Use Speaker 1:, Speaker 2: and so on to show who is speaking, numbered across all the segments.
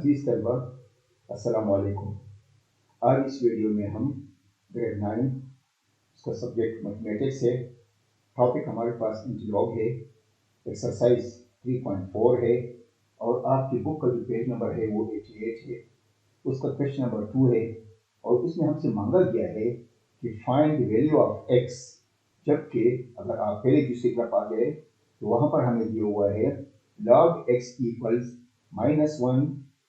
Speaker 1: अजीज तलबा, अस्सलाम वालेकुम। आज इस वीडियो में हम ग्रेड 9 उसका सब्जेक्ट मैथमेटिक्स है। टॉपिक हमारे पास इंटीलॉग है, एक्सरसाइज 3.4 है और आपकी बुक का जो पेज नंबर है वो 88 है। उसका क्वेश्चन नंबर 2 है और उसमें हमसे मांगा गया है कि find the value of x, जबकि अगर आप पहले दूसरी तरफ आ गए तो वहाँ पर हमें दिया हुआ है log x इक्वल्स -1,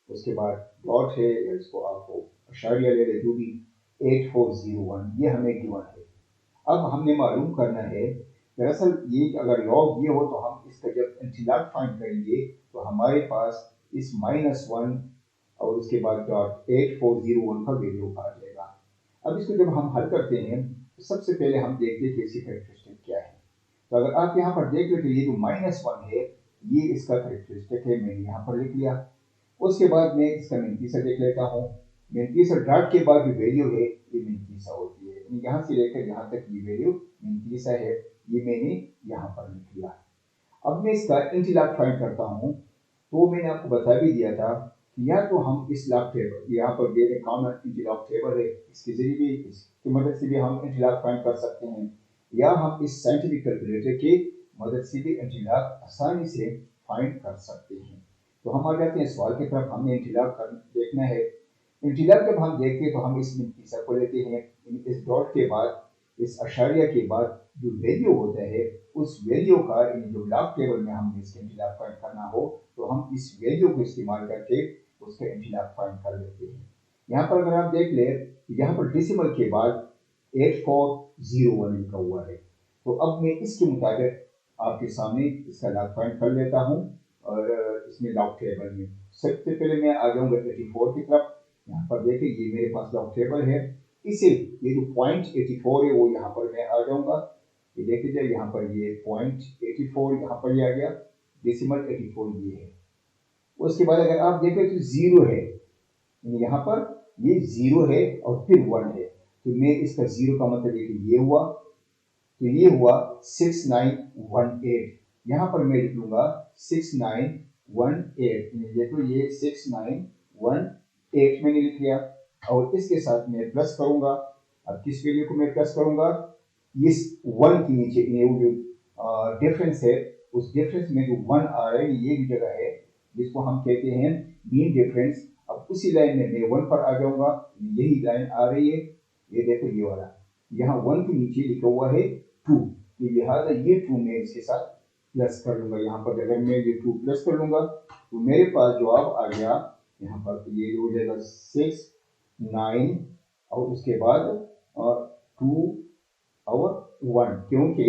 Speaker 1: उसके बाद डॉट है, इसको आपको अशारिया ले ले जो भी 8401, ये हमें गिवन है। अब हमने मालूम करना है, दरअसल ये अगर लॉग ये हो तो हम इसका जब इंटीलॉग फाइंड करेंगे तो हमारे पास इस -1 और उसके बाद डॉट 8401 का वैल्यू आ जाएगा। अब इसको जब हम हल करते हैं तो सबसे पहले हम देखते हैं कि इसकी कैरेक्टरिस्टिक क्या है। तो अगर आप यहाँ पर देख ले तो ये जो -1 है ये इसका कैरेक्टरिस्टिक है, मैंने यहाँ पर लिख लिया। उसके बाद मैं इसका मेंतीसा देख लेता हूँ। मेंतीसा डॉट के बाद जो वैल्यू है ये मेंतीसा होती है, यहाँ से लेकर यहाँ तक ये वैल्यू मेंतीसा है, ये मैंने यहाँ पर लिख लिया। अब मैं इसका इंटीलॉग फाइंड करता हूँ। तो मैंने आपको बता भी दिया था कि या तो हम इस लॉग टेबल, यहाँ पर दे रहे कॉमन इंटीलॉग टेबल है, इसके जरिए भी इसकी मदद से भी हम इंटीलॉग फाइंड कर सकते हैं, या हम इस साइंटिफिक कैलकुलेटर की मदद से भी इंटीलॉग आसानी से फाइंड कर सकते हैं। तो हम आ जाते हैं सवाल की तरफ। हमने इंटीलॉग देखना है। इंटीलॉग जब हम देखते हैं तो हम इस मेंतीसा को लेते हैं, इस डॉट के बाद इस अशारिया के बाद जो वैल्यू होता है उस वैल्यू का जो लॉग टेबल में हमने इसका इंटीलॉग फाइंड करना हो तो हम इस वैल्यू को इस्तेमाल करके उसका इंटीलॉग फाइंड कर लेते हैं। यहाँ पर अगर आप देख ले, यहाँ पर डेसिमल के बाद 8401 लिखा हुआ है। तो अब मैं इसके मुताबिक आपके सामने इसका लॉग फाइंड कर लेता हूँ और इसमें लॉग टेबल में सबसे पहले मैं आ जाऊंगा 84 की तरफ। यहाँ पर देखिए ये मेरे पास लॉग टेबल है, इसे ये जो पॉइंट 84 है वो यहाँ पर मैं आ जाऊंगा। ये देख लीजिए यहाँ पर ये पॉइंट 84 यहाँ पर ये आ गया, डेसिमल 84 ये है। उसके बाद अगर आप देखें तो जीरो है, यहाँ पर ये जीरो है और फिर 1 है, तो मैं इसका जीरो का मतलब ये हुआ, तो ये हुआ 6918। यहाँ पर मैं लिख लूंगा 6918, देखो ये 6918 मैंने लिख लिया और इसके साथ मैं प्लस करूंगा। अब किस वैल्यू को मैं प्लस करूंगा, इस 1 के नीचे ये जो डिफरेंस है उस डिफरेंस में जो 1 आ रहा है ये भी जगह है जिसको हम कहते हैं मीन डिफरेंस। अब उसी लाइन में मैं 1 पर आ जाऊंगा, यही लाइन आ रही है, ये देखो ये वाला, यहाँ 1 के नीचे लिखा हुआ है 2, तो लिहाजा ये 2 मैं इसके साथ प्लस कर लूंगा। यहाँ पर अगर मैं ये 2 प्लस कर लूंगा तो मेरे पास जवाब आ गया यहाँ पर, तो ये हो जाएगा 6 9 और उसके बाद 2 और 1, क्योंकि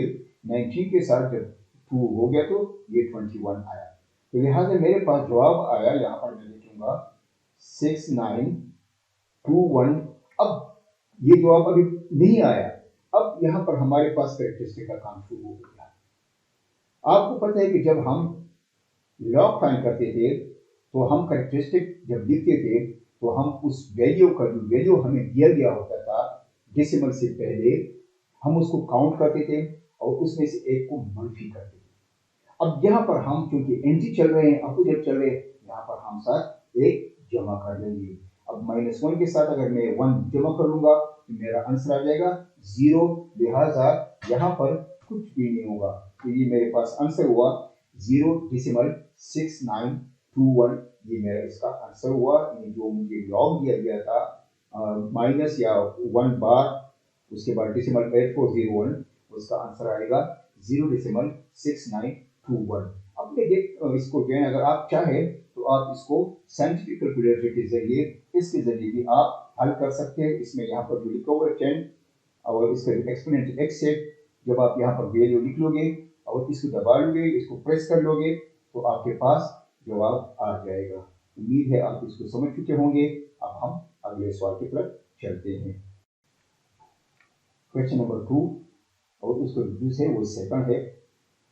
Speaker 1: 19 के साथ जब 2 हो गया तो ये 21 आया, तो लिहाजा मेरे पास जवाब आया, यहाँ पर मैं लिखूंगा 6921। अब ये जवाब अभी नहीं आया, अब यहाँ पर हमारे पास कैरेक्टरिस्टिक का काम शुरू हो गया। आपको पता है कि जब हम लॉग फाइंड करते थे तो हम कैरेक्टरिस्टिक जब लिखते थे तो हम उस वैल्यू का जो वैल्यू हमें दिया गया होता था डेसिमल से पहले हम उसको काउंट करते थे और उसमें से एक को मल्टीप्लाई करते थे। अब यहाँ पर हम क्योंकि एंटी चल रहे हैं, अपोजिट चल रहे हैं, यहाँ पर हम साथ एक जमा कर लेंगे। अब -1 के साथ अगर मैं 1 जमा कर लूंगा तो मेरा आंसर आ जाएगा 0, लिहाजा यहाँ पर कुछ भी नहीं होगा, तो ये मेरे पास आंसर हुआ 0.6921। ये मेरा इसका आंसर हुआ। ये जो मुझे लॉग दिया गया था माइनस या 1 बार उसके बाद डेसिमल 8401, उसका आंसर आएगा 0.6921। अब मैं इसको जो है अगर आप चाहें तो आप इसको साइंटिफिक कैलकुलेटर के जरिए इसके जरिए भी आप हल कर सकते हैं। इसमें यहाँ पर जो लिखा हुआ है 10 और इसका एक्सपोनेंट x है, जब आप यहाँ पर वैल्यू लिख लोगे और इसको दबा लोगे, इसको प्रेस कर लोगे तो आपके पास जवाब आ जाएगा। उम्मीद है आप इसको समझ चुके होंगे। अब हम अगले सवाल की तरफ चलते हैं। क्वेश्चन नंबर 2 और उसको दूसरे वो सेकंड है,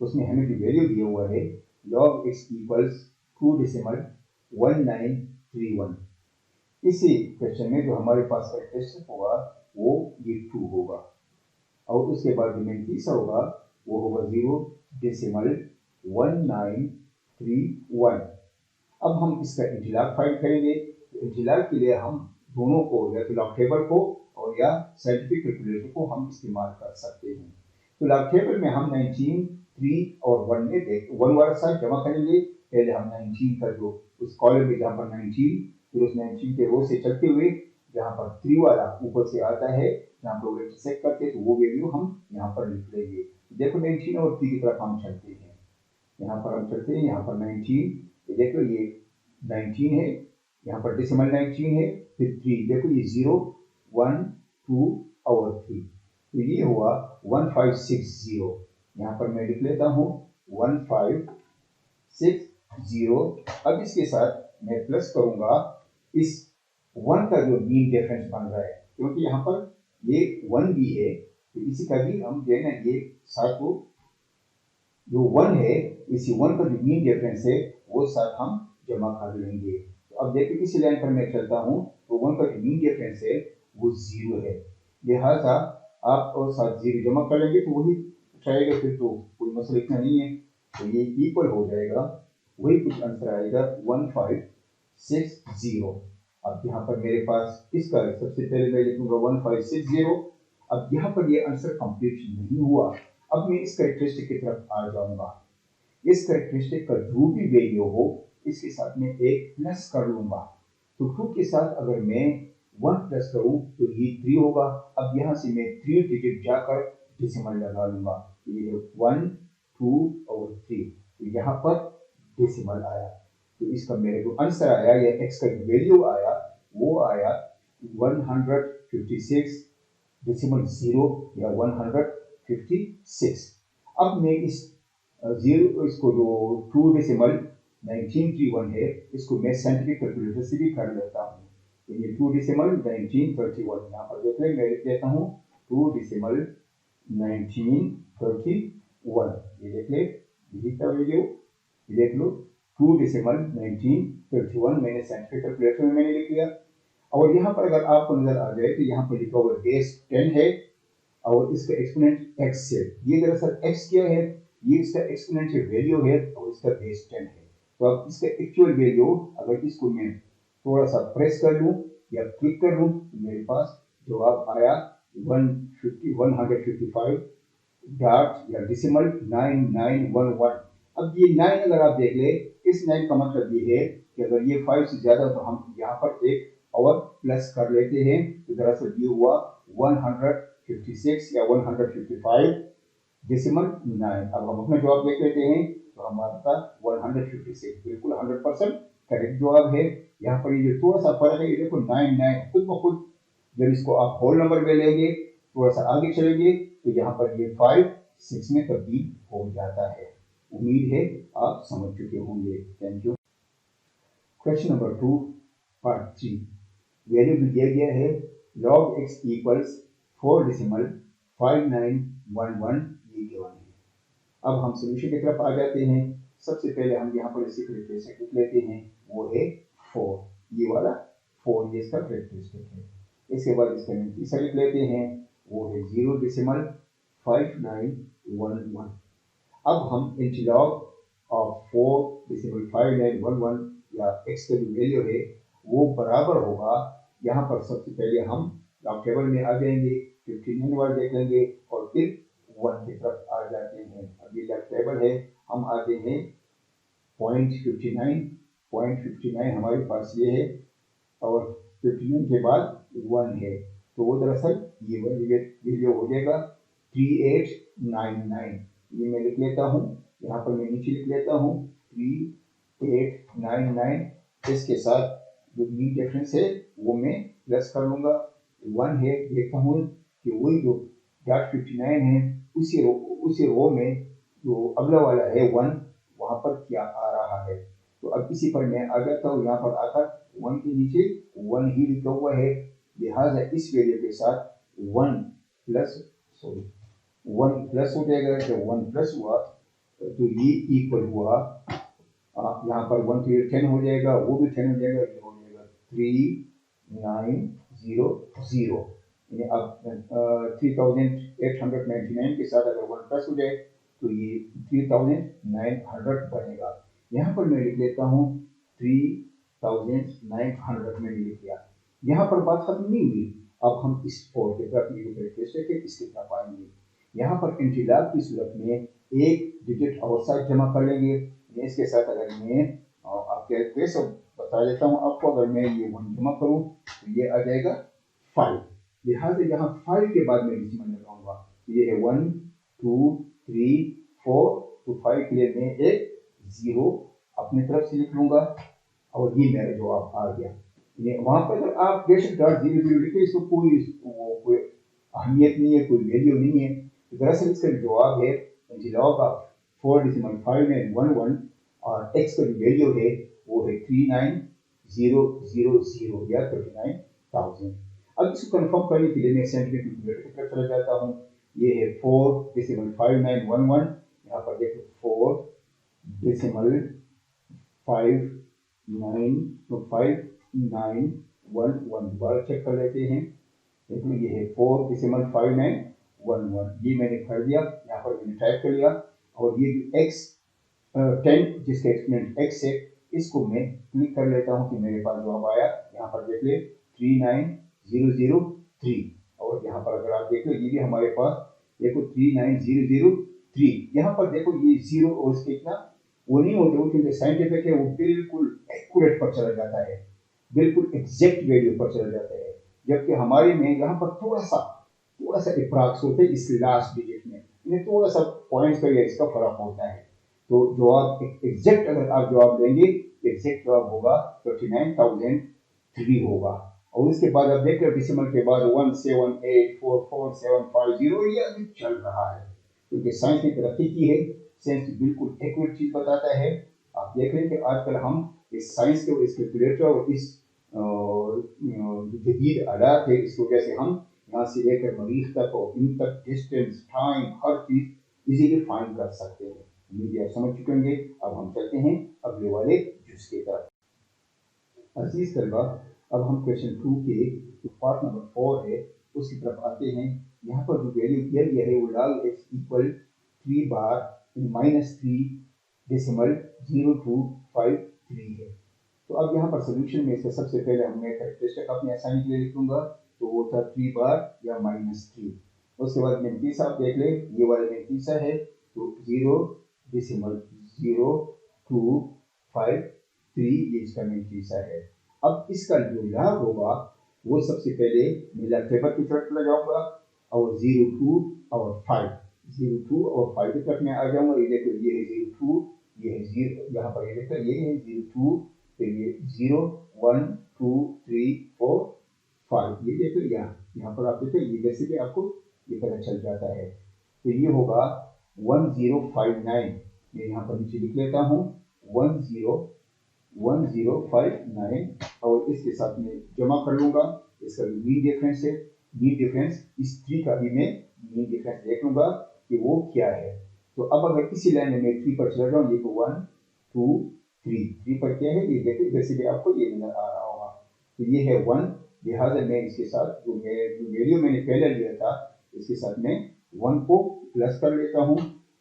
Speaker 1: उसमें हमें जो वैल्यू दिया हुआ है log x इक्वल्स 2.1931। इसी क्वेश्चन में जो हमारे पास कैरेक्टरिस्टिक होगा वो ये 2 होगा और उसके बाद जो मेंतीसा होगा वो होगा 0.1931। अब हम इसका इंटीलॉग फाइंड करेंगे। तो इंटीलॉग के लिए हम दोनों को, या तो लॉग टेबल को और या साइंटिफिक कैलकुलेटर को हम इस्तेमाल कर सकते हैं। तो लॉग टेबल में हम 19, 3 और 1 में 1 वाला साइड जमा करेंगे। पहले हम 19 का जो उस कॉलम में जहाँ पर 19, फिर उस 19 के रो से चलते हुए जहाँ पर 3 वाला ऊपर से आता है, जहाँ पर वो इंटरसेक्ट करते हैं, तो वो वैल्यू हम यहाँ पर लिख लेंगे। देखो 19 और 3 की तरफ हम चलते हैं। यहाँ पर हम चलते हैं, यहाँ पर 19, देखो ये 19 है, यहाँ पर डेसिमल 19 है, फिर 3, देखो ये 0, 1, 2 और 3, तो ये हुआ 1560। यहाँ पर मैं लिख लेता हूँ 1560। अब इसके साथ मैं प्लस करूंगा इस 1 का जो मीन डिफरेंस बन रहा है, क्योंकि यहाँ पर ये 1 भी है, तो इसी का भी हम जो है ना ये साथ को जो 1 है, इसी 1 का जो मीन डिफरेंस है वो साथ हम जमा कर लेंगे। तो अब देखिए इसी लाइन पर मैं चलता हूँ, तो 1 का जो मीन डिफरेंस है वो 0 है, लिहाजा आप और साथ 0 जमा कर लेंगे तो वही उठाएगा, फिर तो कोई मसला इतना नहीं है, तो ये इक्वल हो जाएगा, वही कुछ आंसर आएगा 1560। अब यहाँ पर मेरे पास इसका सबसे पहले मैं लिखूंगा 1560। अब यहाँ पर ये आंसर कंप्लीट नहीं हुआ, अब मैं इस कैरेक्टरिस्टिक की तरफ आ जाऊंगा। इस कैरेक्टरिस्टिक का जो भी वैल्यू हो इसके साथ में एक प्लस कर लूंगा। तो 2 के साथ अगर मैं 1 प्लस करूं तो ये 3 होगा। अब यहाँ से मैं 3 डिजिट जाकर डेसिमल लगा लूंगा, ये 1, 2 और 3, तो यहाँ पर डेसिमल आया। तो इसका मेरे को आंसर आया, या x का वैल्यू आया, वो आया 156 डेसिमल 0 या 156। अब मैं इस जीरो, इसको जो 2 डेसिमल 1931 है, इसको मैं साइंटिफिक कैलकुलेटर से भी कर लेता हूँ। तो ये 2 डेसिमल 1931, यहाँ पर देख लें, मैं लिख देता हूँ 2 डेसिमल 1931, ये देख ले, यही का वैल्यू, ये देख लो 2 डेसिमल 1931 मैंने साइंटिफिक कैलकुलेटर में मैंने लिख लिया। और यहाँ पर अगर आपको नजर आ जाए तो यहाँ पर लिखा हुआ बेस 10 है और इसका एक्सपोनेंट x है। ये दरअसल x क्या है, ये इसका एक्सपोनेंशियल वैल्यू है और इसका बेस 10 है। तो अब इसका एक्चुअल वैल्यू अगर इसको मैं थोड़ा सा प्रेस कर लूं या क्लिक कर लूं तो मेरे पास जवाब आया 155 डॉट या डेसिमल 9911। अब ये 9 अगर आप देख ले, इस 9 का मतलब ये है कि अगर ये 5 से ज्यादा तो हम यहाँ पर एक और प्लस कर लेते हैं, तो दरअसल ये हुआ 156 या 155 डेसिमल 9। अब हम अपना जवाब देख लेते हैं, तो हमारा था 156, बिल्कुल 100% करेक्ट जवाब है। यहाँ पर ये जो थोड़ा सा फर्क है, ये देखो 99 खुद ब खुद जब इसको आप होल नंबर में लेंगे, थोड़ा सा आगे चलेंगे, तो यहाँ पर ये 5 6 में तब्दील हो जाता है। उम्मीद है आप समझ चुके होंगे। Thank you. Question number 2 part 3, value भी दिया गया है log x इक्वल्स 4 डेसिमल 5911, ये गिवन है। अब हम सोल्यूशन की तरफ आ जाते हैं। सबसे पहले हम यहाँ पर इसी कैरेक्टरिस्टिक लिख लेते हैं, वो है 4, ये वाला 4, ये इसका कैरेक्टरिस्टिक है। इसके बाद इसका तीसरा लिख लेते हैं, वो है 0 डेसिमल 5911। अब हम इंटीलॉग ऑफ 4 डेसिमल 5911 या x का जो वैल्यू है वो बराबर होगा, यहाँ पर सबसे पहले हम लॉग टेबल में आ जाएंगे, 59 वाला देख लेंगे और फिर 1 की तरफ आ जाते हैं। अब ये लॉग टेबल है, हम आते हैं 0.59 हमारे पास ये है और 59 के बाद 1 है, तो वो दरअसल ये वैल्यू हो जाएगा 3899। ये मैं लिख लेता हूँ, यहाँ पर मैं नीचे लिख लेता हूँ 3899। इसके साथ जो मीन डिफरेंस है वो मैं प्लस कर लूंगा, 1 है, देखता हूँ कि वही जो डॉट 59 है उसी रो में जो अगला वाला है 1, वहां पर क्या आ रहा है। तो अब इसी पर मैं आ जाता हूँ, यहाँ पर आकर 1 के नीचे 1 ही लिखा हुआ है, लिहाजा इस वैल्यू के साथ 1 प्लस हो जाएगा। जब 1 प्लस हुआ तो ये इक्वल हुआ, यहाँ पर 1 to 10 हो जाएगा, वो भी 10 हो जाएगा, ये हो जाएगा 3900। यानी अब 3899 के साथ अगर 1 प्लस हो जाए तो ये 3900 बनेगा। यहाँ पर मैं लिख लेता हूँ 3900 मैंने लिख दिया। यहाँ पर बात खत्म नहीं हुई। अब हम इस 4 के तरफ ये कैरेक्टरिस्टिक है इसकी तरफ आएंगे। यहाँ पर इंटीलाब की सूरत में एक डिजिट और साइड जमा कर लेंगे। इसके साथ अगर मैं आप कैसे बता देता हूँ आपको, अगर मैं ये 1 जमा करूँ तो ये आ जाएगा 5। लिहाजा यहाँ 5 के बाद मैं डिजिमल लगाऊंगा। ये है 1 2 3 4, तो 5 के लिए मैं एक 0 अपनी तरफ से लिख लूंगा और ये मेरा जवाब आ गया। ये वहां पर अगर आप बेशक .00 लिखे इसको कोई अहमियत नहीं है, कोई वैल्यू नहीं है। तो दरअसल इसका जवाब है log ऑफ 4.5911 और x का जो वैल्यू है वो है 39000 या 39,000। अब इसको कंफर्म करने के लिए मैं सेंटीमीटर कैलकुलेटर की तरफ चला जाता हूँ। ये है 4.5911, यहाँ पर देखो 4.5911 दोबारा चेक कर लेते हैं। देखो ये है 4.5911, ये मैंने कर दिया, यहाँ पर मैंने टाइप कर लिया। और ये जो x 10 जिसका एक्सपोनेंट x है इसको मैं क्लिक कर लेता हूँ कि मेरे पास जवाब आया। यहाँ पर देख ले 39003, और यहाँ पर अगर आप देख लो ये भी हमारे पास देखो 39003। यहाँ पर देखो ये 0 और इसके इतना वो नहीं होते, वो क्योंकि साइंटिफिक है, वो बिल्कुल एक्यूरेट पर चला जाता है, बिल्कुल एग्जैक्ट वैल्यू पर चला जाता है। जबकि हमारे में यहाँ पर थोड़ा सा अप्रॉक्स होते हैं इस लास्ट डिजिट में, इन्हें थोड़ा सा पॉइंट्स का या इसका फर्क होता है। तो जवाब एग्जैक्ट अगर आप जवाब देंगे तो एग्जैक्ट जवाब होगा 39,003 होगा। और उसके बाद आप देख रहे हो डेसिमल के बाद 1784475 ये अभी चल रहा है, क्योंकि साइंस ने तरक्की की है, साइंस बिल्कुल एक्यूरेट चीज बताता है। आप देख रहे हैं कि आजकल हम इस साइंस के इस कैलकुलेटर और इस जदीद आलात है इसकी वजह से हम यहाँ से लेकर मरीज तक और इन तक डिस्टेंस टाइम हर चीज इजीली फाइंड कर सकते हैं। उम्मीद आप समझ चुके होंगे। अब हम चलते हैं अगले वाले जुज के तरफ। अजीज तलबा, अब हम क्वेश्चन 2 के पार्ट नंबर 4 है उसकी तरफ आते हैं। यहाँ पर जो वैल्यू दिया गया है वो log x इक्वल 3 बार -3.0253 है। तो अब यहाँ पर सोल्यूशन में इसका सबसे पहले हमने कैरेक्टरिस्टिक अपने आसानी के लिए लिखूंगा, तो वो था 3 बार या -3। उसके बाद में तीसरा आप देख ले, ये वाला में तीसरा है तो 0.0253 ये इसका में तीसरा है। अब इसका जो लाभ होगा वो सबसे पहले मैं टेबल की तरफ चला जाऊंगा और 02 और 5 की तरफ में आ जाऊंगा। ये देखो ये है 02, ये है 0, यहाँ पर ये देखो ये है 02, फिर ये 0 1 2 3 4 5, ये देखो यहाँ पर आप देखो ये जैसे कि आपको ये पता चल जाता है। तो ये होगा 1059, मैं यहाँ पर नीचे लिख लेता हूँ 1059 और इसके साथ में जमा कर लूंगा। इसका जो मीन डिफरेंस है, मीन डिफरेंस इस 3 का भी मैं मीन डिफरेंस देख लूंगा कि वो क्या है। तो अब अगर किसी लाइन में 3 पर चला जाऊँ, ये तो 1 2 3 पर क्या है ये देखिए, जैसे कि आपको ये नजर आ रहा होगा। तो ये है 1, लिहाजा मैं इसके साथ जो वैल्यू मैंने पहले लिया था इसके साथ में 1 को प्लस कर लेता हूँ,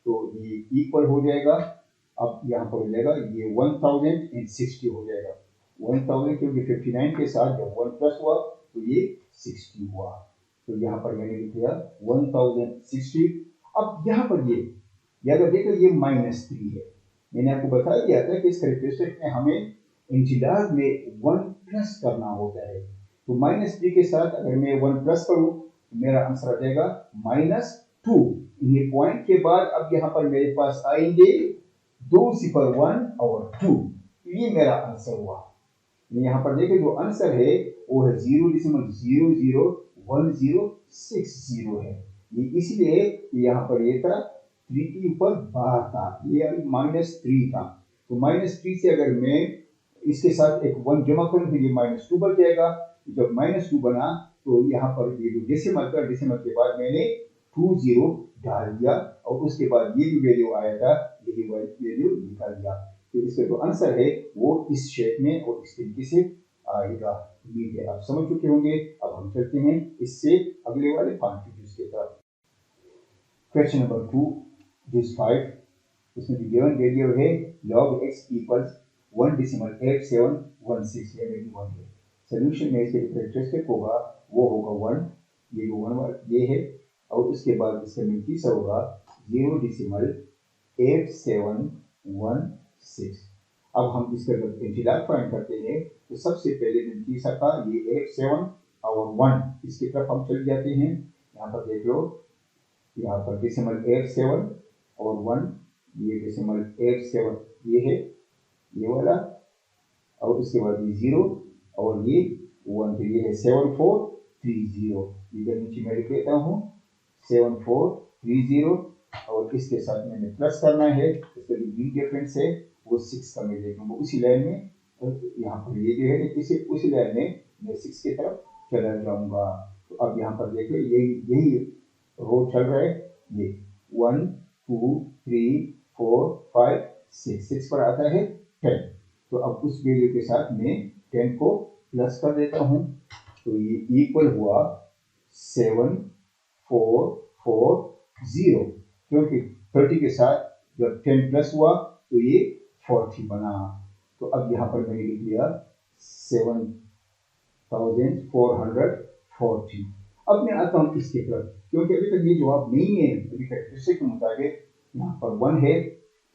Speaker 1: तो ये इक्वल हो जाएगा। अब यहाँ पर हो जाएगा ये 1060 हो जाएगा। 1000 क्योंकि 59 के साथ जब 1 प्लस हुआ तो ये 60 हुआ, तो यहाँ पर मैंने लिख दिया 1060। अब यहाँ पर ये अगर देखो ये -3 है, मैंने आपको बता दिया था कि इस कैरेक्टरिस्टिक में हमें इंटीजर में 1 प्लस करना होता है। तो -3 के साथ अगर मैं 1 प्लस करूँ तो मेरा आंसर आ जाएगा -2। ये पॉइंट के बाद अब यहाँ पर मेरे पास आएंगे 2 0 1 और 2, ये मेरा आंसर हुआ। यहाँ पर देखिए जो आंसर है वो है 0.001060 है। ये इसलिए यहाँ पर ये था 3 के ऊपर बार था, ये -3 था। तो -3 से अगर मैं इसके साथ एक 1 जमा करूँ तो ये -2 बन जाएगा। जब -2 बना तो यहाँ पर ये जो डेसिमल के बाद मैंने 20 डाल दिया और उसके बाद ये जो वैल्यू आया था यही वैल्यू निकाल दिया। तो इसका जो आंसर है वो इस शेप में और इस तरीके से आएगा। उम्मीद है आप समझ चुके होंगे। अब हम चलते हैं इससे अगले वाले 5 जुज की तरफ। क्वेश्चन नंबर 2 जुज 5, उसमें जो गिवन वैल्यू है log x इक्वल्स 1.8716 ये भी 1 है। सोल्यूशन में इसके कैरेक्टरिस्टिक होगा वो होगा 1, ये जो 1 ये है, और उसके बाद इसका मिनटीसा होगा 0.8716। अब हम इसका जब इंटीग्रल फाइंड करते हैं तो सबसे पहले मिनटीसा का ये 87 और 1 इसकी तरफ हम चले जाते हैं। यहाँ पर देख लो, यहाँ पर डेसिमल 87 और 1, ये डेसिमल 87 ये है ये वाला, और उसके बाद ये 0 और ये 1, तो ये है 7430। इधर नीचे मैं लिख लेता हूँ 7430, और इसके साथ मैंने प्लस करना है, इसका जो बी डिफरेंस है वो 6 का मैं देखूंगा उसी लाइन में। तो यहाँ पर ये जो है इसी उसी लाइन में मैं 6 की तरफ चला जाऊंगा। तो अब यहाँ पर देखिए यही रो चल रहा है, ये 1 2 3 4 5 6 पर आता है 10। तो अब उस वैल्यू के साथ मैं 10 को प्लस कर देता हूँ, तो ये इक्वल हुआ 7440, क्योंकि 30 के साथ जब 10 प्लस हुआ तो ये 40 बना। तो अब यहाँ पर मैंने लिख लिया 7440। अब मैं आता हूँ इसके तरफ, क्योंकि अभी तक ये जवाब नहीं है, अभी कैरेक्टरिस्टिक के मुताबिक यहाँ पर 1 है,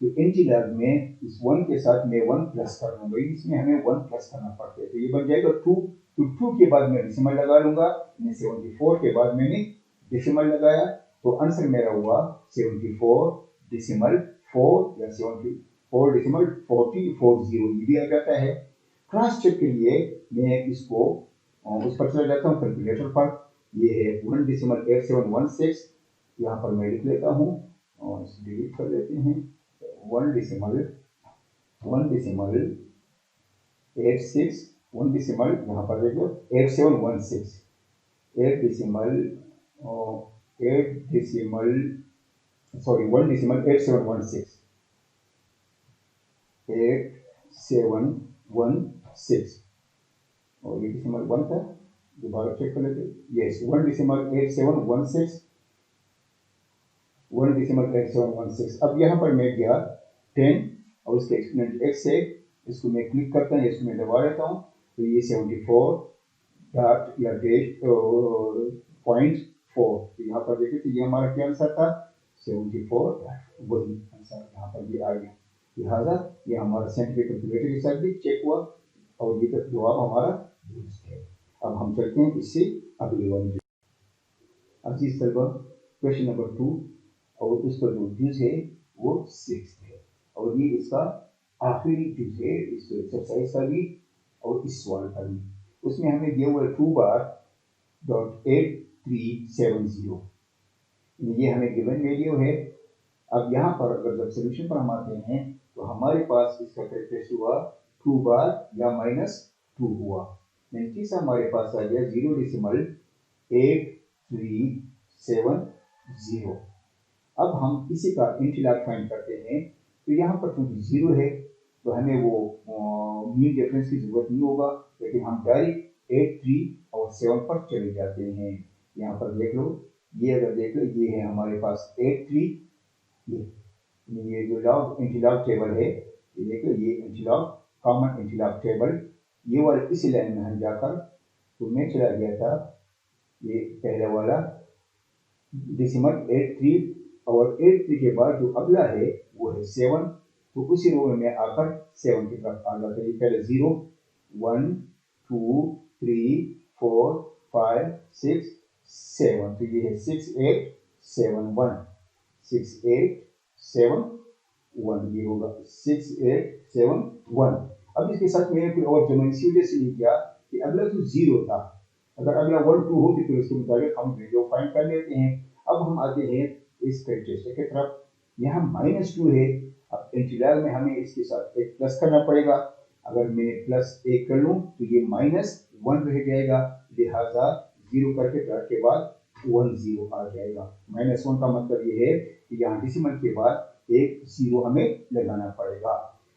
Speaker 1: तो इंटीग्रल में इस 1 के साथ मैं 1 प्लस कर लूंगा, इसमें हमें 1 प्लस करना पड़ता है, तो ये बन जाएगा 2। तो 2 के बाद मैं डेसिमल लगा लूंगा, 74 के बाद मैंने डेसिमल लगाया, तो आंसर मेरा हुआ 74.4 या 74.40 ये भी आ जाता है। क्रॉस चेक के लिए मैं इसको उस पर चला जाता हूँ कैलकुलेटर पर, ये है 1.8716, यहाँ पर मैं लिख लेता हूँ और इसे डिलीट कर लेते हैं। 1.86 यहाँ पर देखो 8716 8716 और ये डेसिमल 1 था, दोबारा चेक कर लेते हैं। यस 1.8716। अब यहाँ पर मैं गया 10 और उसके एक्सपोनेंट x है, इसको मैं क्लिक करता हूँ, इसको मैं दबा देता हूँ, तो ये 74 डॉट या डैश .4, तो यहाँ पर देखिए तो ये हमारा क्या आंसर था 74, वही आंसर यहाँ पर भी आ गया। लिहाजा ये हमारा साइंटिफिक कैलकुलेटर के साथ भी चेक हुआ और ये तक जवाब हमारा दुरुस्त है। अब हम चलते हैं इससे अगले वाले। अजीज तलबा, क्वेश्चन नंबर 2 और उसका जो जुज है वो 6 है, और ये इसका आखिरी जुज है इस एक्सरसाइज का भी और इस सवाल का भी। उसमें हमें दिया हुआ 2 बार .8370, ये हमें गिवन वैल्यू है। अब यहाँ पर अगर जब सोल्यूशन पर हम आते हैं तो हमारे पास इसका कैरेक्टरिस्टिक हुआ 2 बार या -2 हुआ, तीसरा हमारे पास आ गया 0.8370। अब हम इसी का इंटीग्रल फाइंड करते हैं, तो यहाँ पर क्योंकि 0 है तो हमें वो मीन डिफरेंस की जरूरत नहीं होगा, लेकिन हम डायरेक्ट 8 3 और 7 पर चले जाते हैं। यहाँ पर देख लो, ये अगर देख लो ये है हमारे पास 8 3, ये जो लॉग इंटीग्रल टेबल है, ये देख लो ये इंटीग्रल कॉमन इंटीग्रल टेबल, ये वाले इसी लाइन में हम जाकर तो मैं चला गया था ये पहला वाला डेसिमल 8 3, और 8 3 के बाद जो अगला है वो है 7, तो उसी रो में मैं आकर 7 की तरफ आ जाता है। पहले 0 1 2 3 4 5 6 7, तो ये है 6871 ये होगा 6871। अब इसके साथ मैंने कोई और ज्योमेट्री वजह से नहीं किया कि अगला जो 0 था, अगर अगला 1 2 हो तो फिर उसके मुताबिक हम वैल्यू फाइंड कर लेते हैं। अब हम आते हैं इस कैरेक्टरिस्टिक की तरफ, यहाँ -2 है। अब इंटीग्रल में हमें इसके साथ एक प्लस करना पड़ेगा, अगर मैं प्लस 1 कर लूँ तो ये -1 रह जाएगा, लिहाजा 0 करके प्लस के बाद 1 0 आ जाएगा। -1 का मतलब ये है कि यहाँ डेसिमल के बाद एक 0 हमें लगाना पड़ेगा।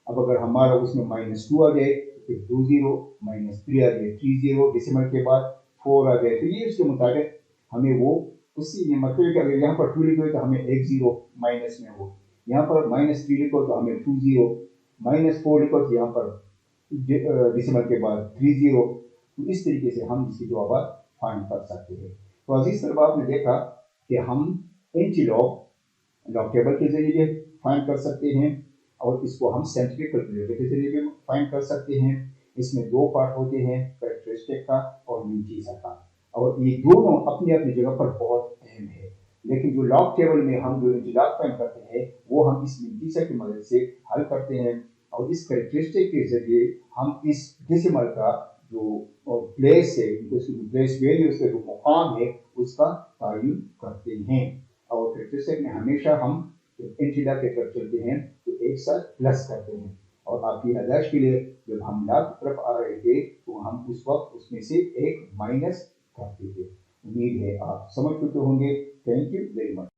Speaker 1: अब अगर हमारा उसमें -2 आ जाए तो फिर 2 0, -3 आ जाए 3 0, डेसिमल के बाद 4 आ जाए, तो ये उसके मुताबिक हमें वो उसी मतलब कि अगर यहाँ पर 2 लिखो तो हमें 1 0 माइनस में हो, यहाँ पर -3 लिखो तो हमें 2 0, -4 लिखो तो यहाँ पर डेसिमल के बाद 30, तो इस तरीके से हम इसकी जवाब फाइंड कर सकते हैं। तो अजीज तलबा, आपने देखा कि हम इंच लॉग टेबल के जरिए फाइंड कर सकते हैं और इसको हम साइंटिफिक कैलकुलेटर के जरिए भी फाइंड कर सकते हैं। इसमें दो पार्ट होते हैं, कैरेक्टरिस्टिक का और मीन टीजर का, और ये दोनों अपनी अपनी जगह पर बहुत अहम है। लेकिन जो लॉग टेबल में हम जो इंटीजर फाइंड करते हैं वो हम इस मीन टीजर की मदद से हल करते हैं, और इस कैरेक्टरिस्टिक के जरिए हम इस डेसिमल का जो प्लेस है, प्लेस वैल्यू, उसका जो मुकाम है, उसका तायुन करते हैं। और कैरेक्टरिस्टिक में हमेशा हम इंटीजर के तरफ चलते हैं तो एक साथ प्लस करते हैं, और आपकी याददाश्त के लिए जब हम लाभ की तरफ आ रहे थे तो हम उस वक्त उसमें से एक माइनस करते थे। उम्मीद है आप समझ चुके होंगे। Thank you very much.